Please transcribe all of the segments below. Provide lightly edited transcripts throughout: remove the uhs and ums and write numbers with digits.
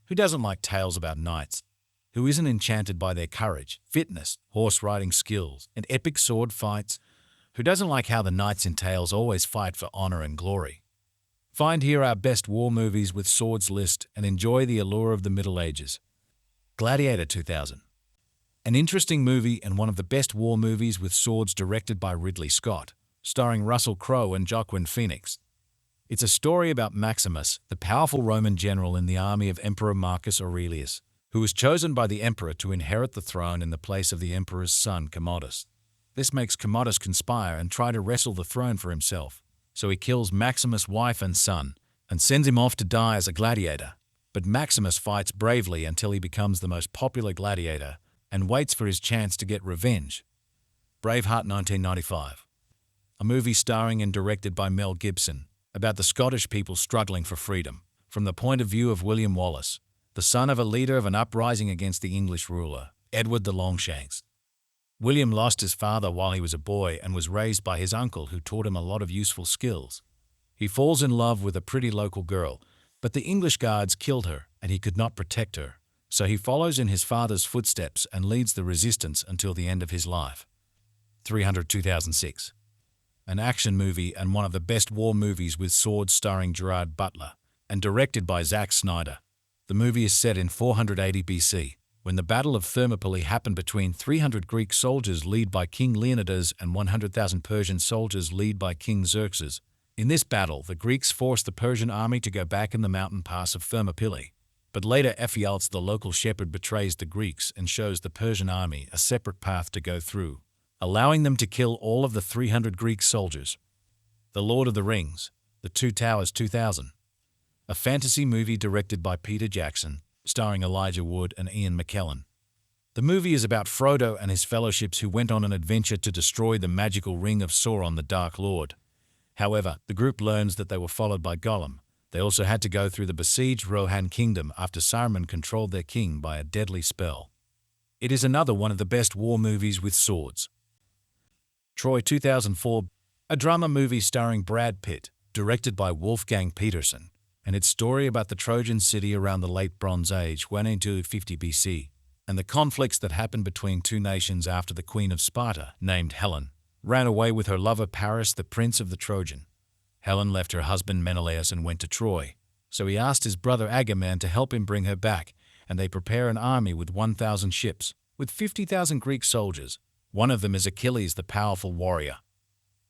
Who doesn't like tales about knights? Who isn't enchanted by their courage, fitness, horse riding skills, and epic sword fights? Who doesn't like how the knights in tales always fight for honor and glory? Find here our best war movies with swords list and enjoy the allure of the Middle Ages. Gladiator 2000. An interesting movie and one of the best war movies with swords directed by Ridley Scott, starring Russell Crowe and Joaquin Phoenix. It's a story about Maximus, the powerful Roman general in the army of Emperor Marcus Aurelius, who was chosen by the emperor to inherit the throne in the place of the emperor's son Commodus. This makes Commodus conspire and try to wrestle the throne for himself, so he kills Maximus' wife and son and sends him off to die as a gladiator. But Maximus fights bravely until he becomes the most popular gladiator and waits for his chance to get revenge. Braveheart 1995. A movie starring and directed by Mel Gibson, about the Scottish people struggling for freedom, from the point of view of William Wallace, the son of a leader of an uprising against the English ruler, Edward the Longshanks. William lost his father while he was a boy and was raised by his uncle, who taught him a lot of useful skills. He falls in love with a pretty local girl, but the English guards killed her and he could not protect her, so he follows in his father's footsteps and leads the resistance until the end of his life. 300 2006. An action movie and one of the best war movies with swords, starring Gerard Butler and directed by Zack Snyder. The movie is set in 480 BC, when the Battle of Thermopylae happened between 300 Greek soldiers led by King Leonidas and 100,000 Persian soldiers led by King Xerxes. In this battle, the Greeks forced the Persian army to go back in the mountain pass of Thermopylae. But later Ephialtes, the local shepherd, betrays the Greeks and shows the Persian army a separate path to go through, allowing them to kill all of the 300 Greek soldiers. The Lord of the Rings, The Two Towers 2000. A fantasy movie directed by Peter Jackson, starring Elijah Wood and Ian McKellen. The movie is about Frodo and his fellowships who went on an adventure to destroy the magical ring of Sauron, the Dark Lord. However, the group learns that they were followed by Gollum. They also had to go through the besieged Rohan kingdom after Saruman controlled their king by a deadly spell. It is another one of the best war movies with swords. Troy 2004, a drama movie starring Brad Pitt, directed by Wolfgang Petersen, and its story about the Trojan city around the late Bronze Age, 150 BC, and the conflicts that happened between two nations after the Queen of Sparta, named Helen, ran away with her lover Paris, the prince of the Trojan. Helen left her husband Menelaus and went to Troy, so he asked his brother Agamemnon to help him bring her back, and they prepare an army with 1,000 ships, with 50,000 Greek soldiers. One of them is Achilles, the powerful warrior.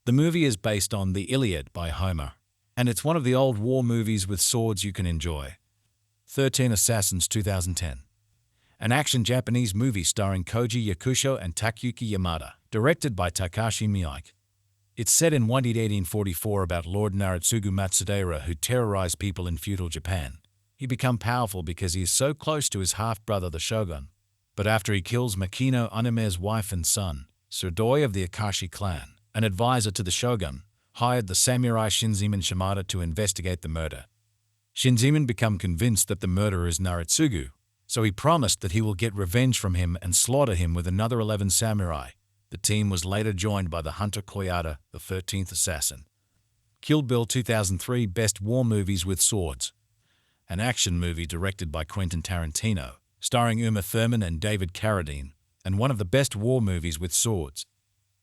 The movie is based on The Iliad by Homer, and it's one of the old war movies with swords you can enjoy. 13 Assassins 2010. An action Japanese movie starring Koji Yakusho and Takayuki Yamada, directed by Takashi Miike. It's set in 1844 about Lord Naritsugu Matsudaira, who terrorized people in feudal Japan. He becomes powerful because he is so close to his half-brother the shogun. But after he kills Makino Uneme's wife and son, Sir Doi of the Akashi clan, an advisor to the shogun, hired the samurai Shinzaemon Shimada to investigate the murder. Shinzaemon becomes convinced that the murderer is Naritsugu, so he promised that he will get revenge from him and slaughter him with another 11 samurai. The team was later joined by the hunter Koyata, the 13th assassin. Kill Bill 2003, best war movies with swords. An action movie directed by Quentin Tarantino, starring Uma Thurman and David Carradine, and one of the best war movies with swords.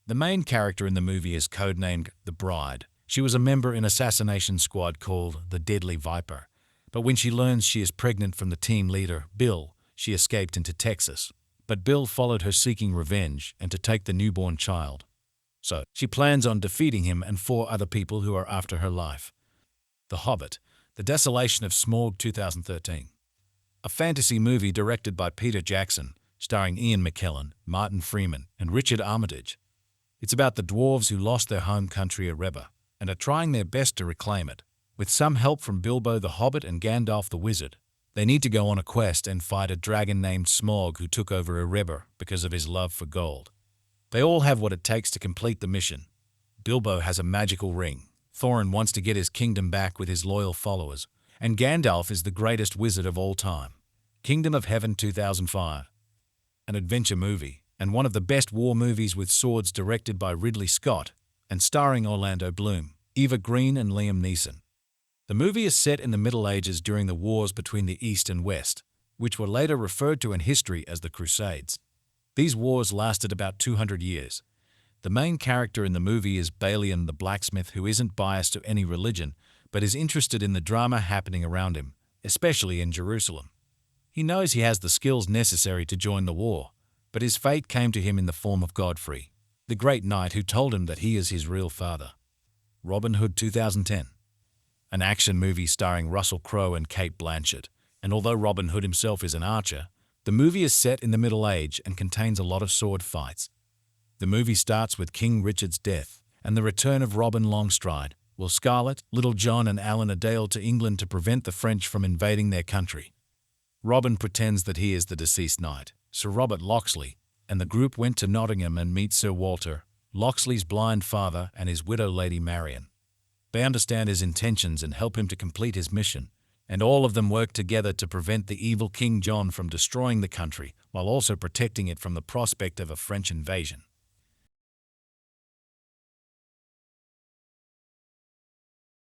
The main character in the movie is codenamed The Bride. She was a member in an assassination squad called the Deadly Viper, but when she learns she is pregnant from the team leader, Bill, she escaped into Texas. But Bill followed her seeking revenge and to take the newborn child. So she plans on defeating him and 4 other people who are after her life. The Hobbit, The Desolation of Smaug 2013. A fantasy movie directed by Peter Jackson, starring Ian McKellen, Martin Freeman, and Richard Armitage. It's about the dwarves who lost their home country Erebor and are trying their best to reclaim it. With some help from Bilbo the Hobbit and Gandalf the Wizard, they need to go on a quest and fight a dragon named Smaug who took over Erebor because of his love for gold. They all have what it takes to complete the mission. Bilbo has a magical ring, Thorin wants to get his kingdom back with his loyal followers, and Gandalf is the greatest wizard of all time. Kingdom of Heaven 2005. An adventure movie, and one of the best war movies with swords, directed by Ridley Scott, and starring Orlando Bloom, Eva Green and Liam Neeson. The movie is set in the Middle Ages during the wars between the East and West, which were later referred to in history as the Crusades. These wars lasted about 200 years. The main character in the movie is Balian the blacksmith, who isn't biased to any religion, but is interested in the drama happening around him, especially in Jerusalem. He knows he has the skills necessary to join the war, but his fate came to him in the form of Godfrey, the great knight who told him that he is his real father. Robin Hood 2010. An action movie starring Russell Crowe and Cate Blanchett, and although Robin Hood himself is an archer, the movie is set in the Middle Age and contains a lot of sword fights. The movie starts with King Richard's death and the return of Robin Longstride, while Scarlett, Little John and Alan Adale to England to prevent the French from invading their country. Robin pretends that he is the deceased knight, Sir Robert Locksley, and the group went to Nottingham and meet Sir Walter, Locksley's blind father, and his widow Lady Marian. They understand his intentions and help him to complete his mission, and all of them work together to prevent the evil King John from destroying the country, while also protecting it from the prospect of a French invasion.